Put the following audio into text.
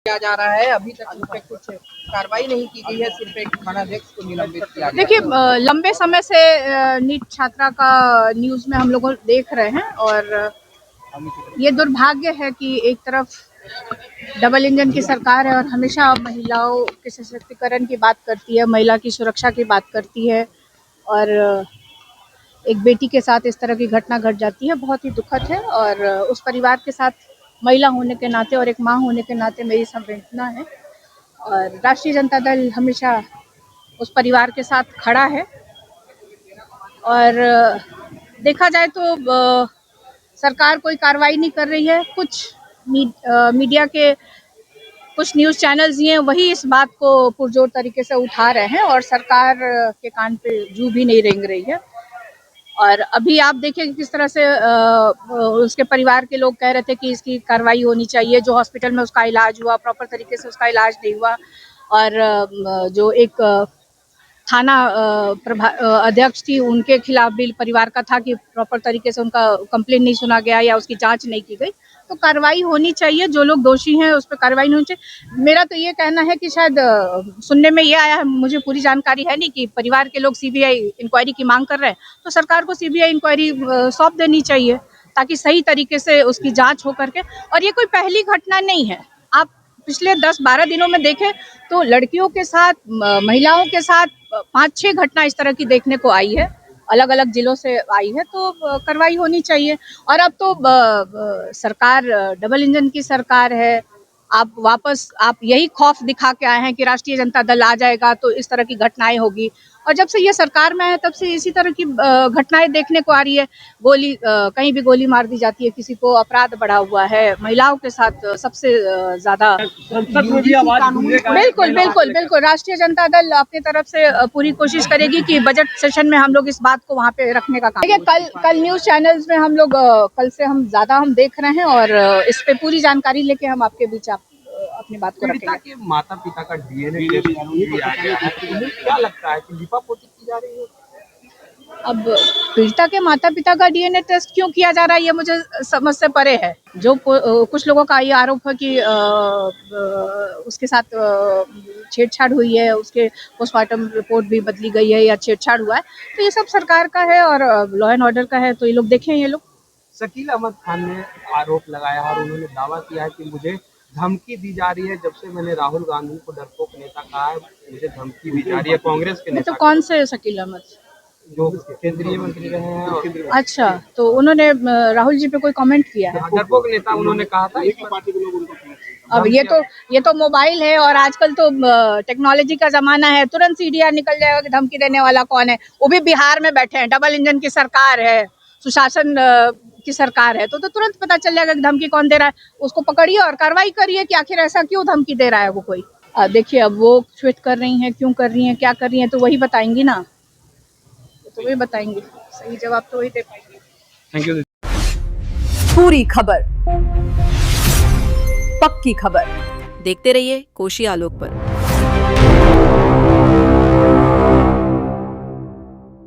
किया जा रहा है। अभी तक इस पे कुछ कार्रवाई नहीं की गई है, सिर्फ एक थानाध्यक्ष को निलंबित किया गया। देखिए, लंबे समय से नीट छात्रा का न्यूज में हम लोग देख रहे हैं और ये दुर्भाग्य है कि एक तरफ डबल इंजन की सरकार है और हमेशा महिलाओं के सशक्तिकरण की बात करती है, महिला की सुरक्षा की बात करती है और एक बेटी के साथ इस तरह की घटना घट जाती है, बहुत ही दुखद है। और उस परिवार के साथ महिला होने के नाते और एक माँ होने के नाते मेरी संवेदना है और राष्ट्रीय जनता दल हमेशा उस परिवार के साथ खड़ा है। और देखा जाए तो सरकार कोई कार्रवाई नहीं कर रही है। कुछ मीडिया के कुछ न्यूज़ चैनल्स ही हैं, वही इस बात को पुरजोर तरीके से उठा रहे हैं और सरकार के कान पे जू भी नहीं रेंग रही है। और अभी आप देखिए कि किस तरह से उसके परिवार के लोग कह रहे थे कि इसकी कार्रवाई होनी चाहिए। जो हॉस्पिटल में उसका इलाज हुआ, प्रॉपर तरीके से उसका इलाज नहीं हुआ और जो एक थाना अध्यक्ष थी, उनके खिलाफ भी परिवार का था कि प्रॉपर तरीके से उनका कंप्लेंट नहीं सुना गया या उसकी जांच नहीं की गई। तो कार्रवाई होनी चाहिए, जो लोग दोषी हैं उस पर कार्रवाई नहीं होनी चाहिए। मेरा तो ये कहना है कि शायद सुनने में ये आया है, मुझे पूरी जानकारी है नहीं, कि परिवार के लोग सीबीआई इंक्वायरी की मांग कर रहे हैं, तो सरकार को सीबीआई इंक्वायरी सौंप देनी चाहिए ताकि सही तरीके से उसकी जाँच हो करके। और ये कोई पहली घटना नहीं है, आप पिछले 10-12 दिनों में देखें तो लड़कियों के साथ, महिलाओं के साथ 5-6 घटना इस तरह की देखने को आई है, अलग अलग जिलों से आई है। तो कार्रवाई होनी चाहिए। और अब तो सरकार डबल इंजन की सरकार है, आप यही खौफ दिखा के आए हैं कि राष्ट्रीय जनता दल आ जाएगा तो इस तरह की घटनाएं होगी। और जब से ये सरकार में है तब से इसी तरह की घटनाएं देखने को आ रही है। कहीं भी गोली मार दी जाती है किसी को, अपराध बढ़ा हुआ है, महिलाओं के साथ सबसे ज्यादा। बिल्कुल राष्ट्रीय जनता दल अपनी तरफ से पूरी कोशिश करेगी कि बजट सेशन में हम लोग इस बात को वहाँ पे रखने का काम। देखिए, कल न्यूज चैनल्स में हम लोग कल से हम ज्यादा देख रहे हैं और इस पे पूरी जानकारी लेके हम आपके बीच अपनी बात को रखेंगे। के माता पिता का डीएनए टेस्ट किया गया है, क्या लगता है कि लिपापोती की जा रही है? अब पीड़िता के माता पिता का डीएनए टेस्ट क्यों किया जा रहा है, ये मुझे समझ से परे है। जो कुछ लोगों का ये आरोप है कि उसके साथ छेड़छाड़ हुई है, उसके पोस्टमार्टम रिपोर्ट भी बदली गई है या छेड़छाड़ हुआ है, तो ये सब सरकार का है और लॉ एंड ऑर्डर का है, तो ये लोग देखें। ये लोग शकील अहमद खान ने आरोप लगाया और उन्होंने दावा किया है कि मुझे धमकी दी जा रही है। जब से मैंने राहुल गांधी को डरपोक नेता कहा है, मुझे धमकी दी जा रही है कांग्रेस के नेता। तो कौन से शकील अहमद? जो केंद्रीय मंत्री रहे हैं। अच्छा, तो उन्होंने राहुल जी पे कोई कमेंट किया है? डरपोक नेता उन्होंने कहा था। अब ये तो मोबाइल है और आजकल तो टेक्नोलॉजी का जमाना है, तुरंत सीडीआर निकल जाएगा कि धमकी देने वाला कौन है। वो भी बिहार में बैठे हैं, डबल इंजन की सरकार है, सुशासन की सरकार है, तो तुरंत पता चल जाएगा कि धमकी कौन दे रहा है। उसको पकड़िए और कार्रवाई करिए कि आखिर ऐसा क्यों धमकी दे रहा है वो कोई। देखिए, अब वो ट्वीट कर रही हैं, क्यों कर रही हैं, क्या कर रही हैं, तो वही बताएंगी ना, तो वही बताएंगी। सही जवाब तो वही दे पाएंगे। Thank you. पूरी खबर, पक्की खबर देखते रहिए कोशी आलोक पर।